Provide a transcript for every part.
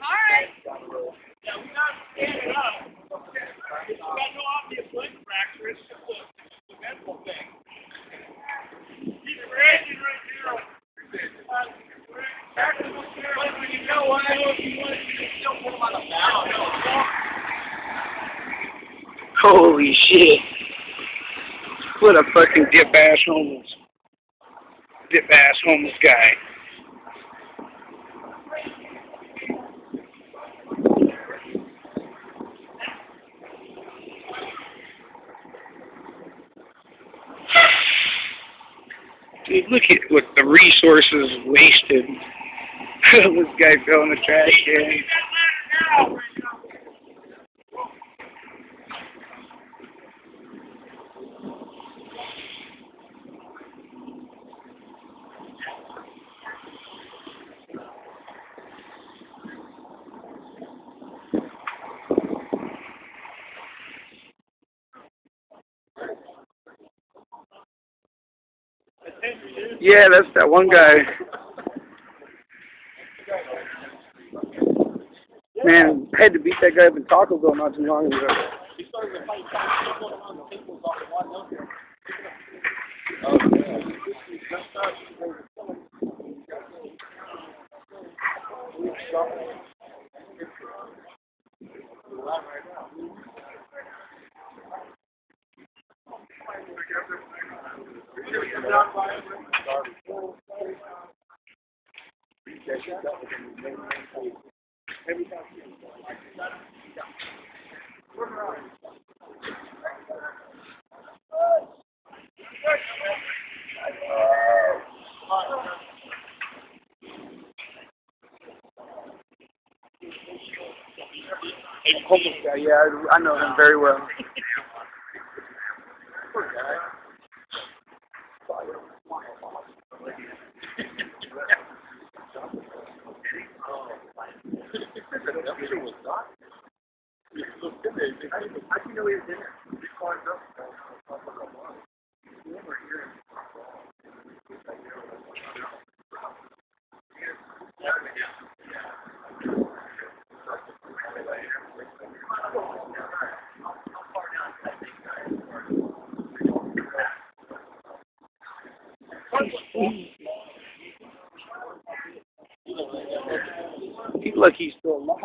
Alright. Yeah, we got to stand it up. It's got no obvious leg fracture. It's just a mental thing. He's ready right now. You know what? If you want to still put him on the back. Holy shit. What a fucking dip-ass homeless. Dip-ass homeless guy. Dude, look at what the resources wasted. This guy fell in the trash can. Yeah, that's that one guy. Man, I had to beat that guy up in Taco Bell not too long ago. Homeless guy, yeah, I know him very well. Poor guy. How do you know he was in there? He climbed up. He's like he's still alive.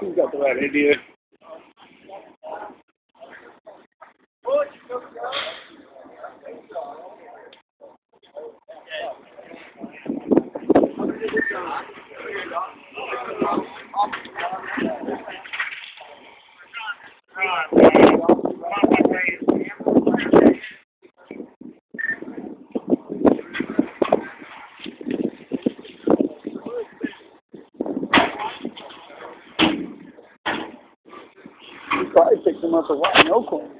He's got the right idea. Probably picked him up a lot in Oakland.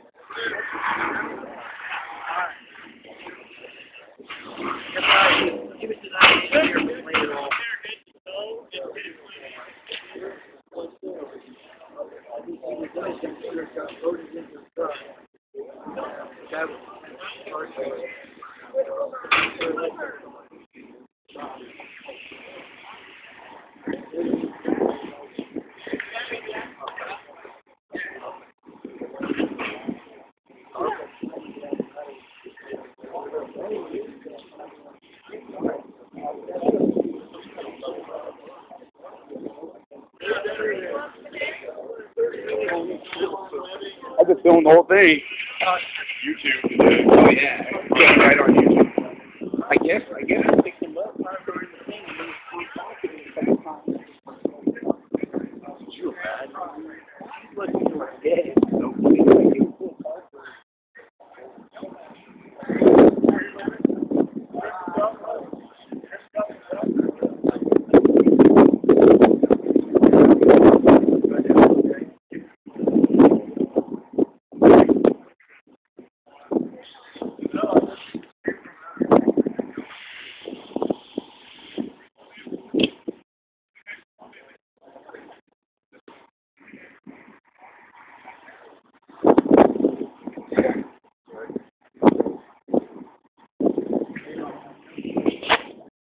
I've been filming the whole thing. YouTube today. Oh yeah. Yeah, right on YouTube. I guess